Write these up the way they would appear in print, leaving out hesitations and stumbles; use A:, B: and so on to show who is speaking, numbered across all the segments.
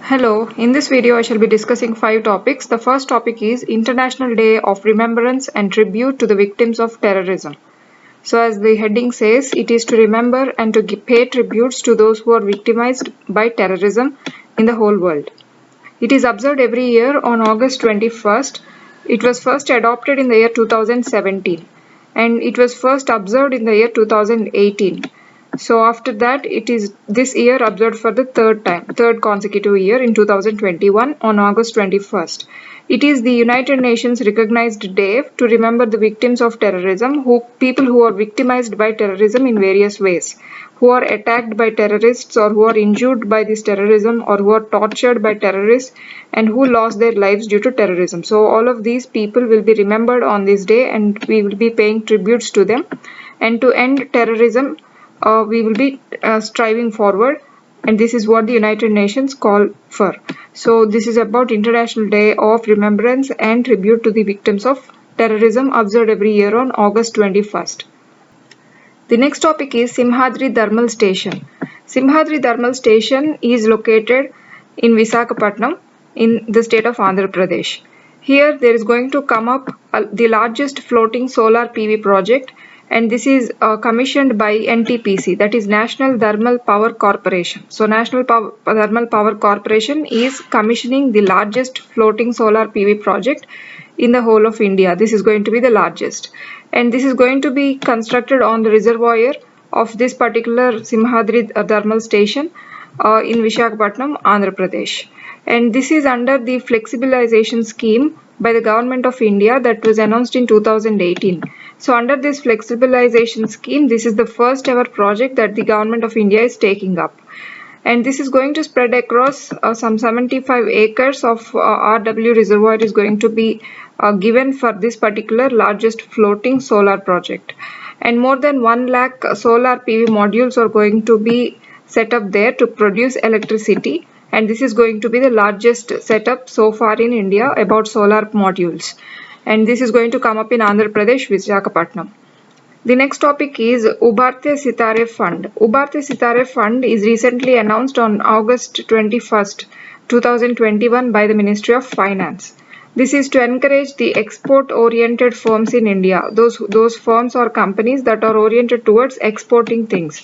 A: Hello, in this video I shall be discussing 5 topics. The first topic is International Day of Remembrance and Tribute to the Victims of Terrorism. So as the heading says, it is to remember and to pay tributes to those who are victimized by terrorism in the whole world. It is observed every year on August 21st. It was first adopted in the year 2017 and it was first observed in the year 2018. So after that, it is this year observed for the third consecutive year in 2021 on August 21st. It is the United Nations recognized day to remember the victims of terrorism, people who are victimized by terrorism in various ways, who are attacked by terrorists or who are injured by this terrorism or who are tortured by terrorists and who lost their lives due to terrorism. So all of these people will be remembered on this day and we will be paying tributes to them. And to end terrorism, we will be striving forward, and this is what the United Nations call for. So this is about International Day of Remembrance and Tribute to the Victims of Terrorism, observed every year on August 21st. The next topic is Simhadri Thermal Station. Simhadri Thermal Station is located in Visakhapatnam in the state of Andhra Pradesh. Here there is going to come up the largest floating solar PV project, and this is commissioned by NTPC, that is National Thermal Power Corporation. So National Thermal Power Corporation is commissioning the largest floating solar PV project in the whole of India. This is going to be the largest, and this is going to be constructed on the reservoir of this particular Simhadri Thermal Station in Visakhapatnam, Andhra Pradesh. And this is under the flexibilization scheme by the Government of India that was announced in 2018. So under this flexibilization scheme, this is the first ever project that the Government of India is taking up. And this is going to spread across some 75 acres of RW reservoir is going to be given for this particular largest floating solar project. And more than 1 lakh solar PV modules are going to be set up there to produce electricity. And this is going to be the largest setup so far in India about solar modules. And this is going to come up in Andhra Pradesh, Visakhapatnam. The next topic is Ubarte Sitare Fund. Ubarte Sitare Fund is recently announced on August 21st, 2021 by the Ministry of Finance. This is to encourage the export-oriented firms in India. Those firms or companies that are oriented towards exporting things.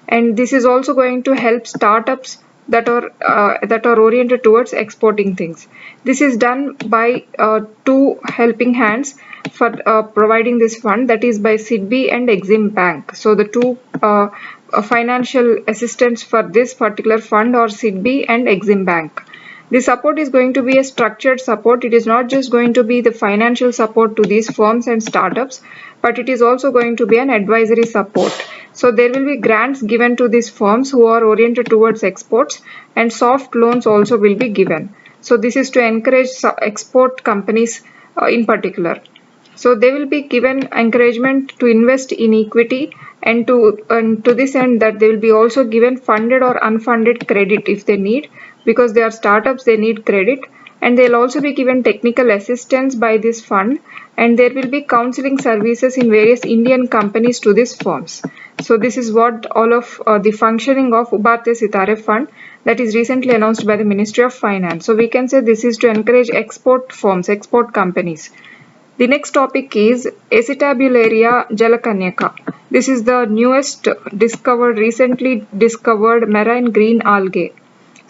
A: And this is also going to help startups that are oriented towards exporting things. This is done by two helping hands for providing this fund, that is by SIDBI and Exim Bank. So the two financial assistants for this particular fund are SIDBI and Exim Bank. The support is going to be a structured support. It is not just going to be the financial support to these firms and startups, but it is also going to be an advisory support. So there will be grants given to these firms who are oriented towards exports, and soft loans also will be given. So this is to encourage export companies in particular. So they will be given encouragement to invest in equity, and to this end that they will be also given funded or unfunded credit if they need, because they are startups, they need credit. And they will also be given technical assistance by this fund, and there will be counseling services in various Indian companies to these firms. So this is what all of the functioning of Ubarte Sitare Fund that is recently announced by the Ministry of Finance. So we can say this is to encourage export firms, export companies. The next topic is Acetabularia jalakanyaka. This is the newest recently discovered marine green algae.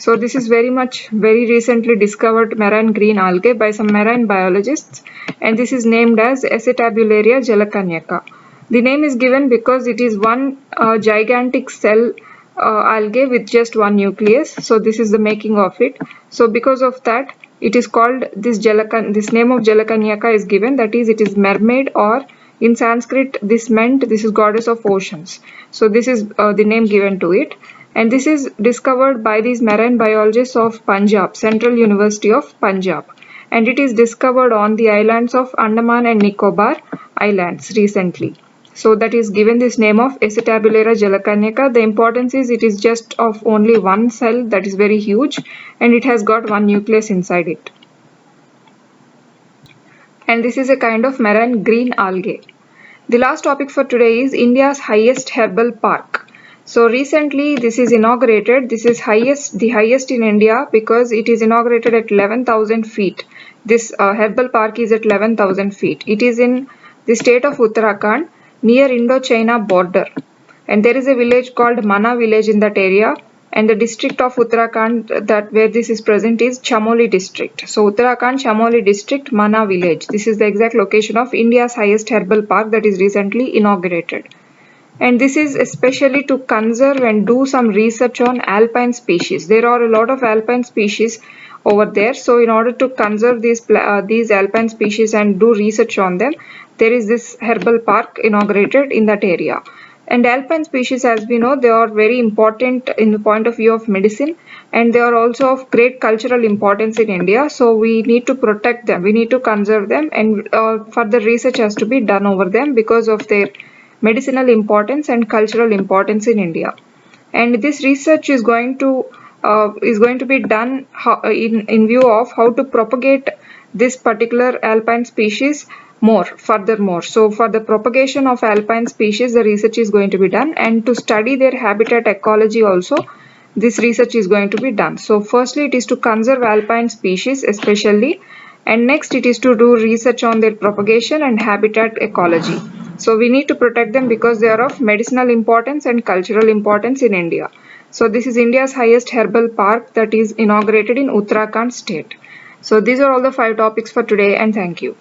A: So this is very recently discovered marine green algae by some marine biologists, and this is named as Acetabularia jalakanyaka. The name is given because it is one gigantic cell algae with just one nucleus. So this is the making of it. So because of that, it is called this name of Jalakanyaka is given, that is, it is mermaid, or in Sanskrit this meant this is goddess of oceans. So this is the name given to it, and this is discovered by these marine biologists of Punjab, Central University of Punjab, and it is discovered on the islands of Andaman and Nicobar Islands recently. So that is given this name of Acetabularia jalakanyaka. The importance is it is just of only one cell, that is very huge, and it has got one nucleus inside it. And this is a kind of marine green algae. The last topic for today is India's highest herbal park. So recently this is inaugurated. This is the highest in India because it is inaugurated at 11,000 feet. This herbal park is at 11,000 feet. It is in the state of Uttarakhand near Indo-China border. And there is a village called Mana village in that area, and the district of Uttarakhand that where this is present is Chamoli district. So Uttarakhand Chamoli district Mana village. This is the exact location of India's highest herbal park that is recently inaugurated. And this is especially to conserve and do some research on alpine species. There are a lot of alpine species over there. So in order to conserve these alpine species and do research on them, there is this herbal park inaugurated in that area. And alpine species, as we know, they are very important in the point of view of medicine, and they are also of great cultural importance in India. So we need to protect them, we need to conserve them, and further research has to be done over them because of their medicinal importance and cultural importance in India. And this research is going to be done in view of how to propagate this particular alpine species furthermore. So for the propagation of alpine species, the research is going to be done, and to study their habitat ecology also, this research is going to be done. So firstly, it is to conserve alpine species especially, and next it is to do research on their propagation and habitat ecology. So we need to protect them because they are of medicinal importance and cultural importance in India. So this is India's highest herbal park that is inaugurated in Uttarakhand state. So these are all the 5 topics for today, and thank you.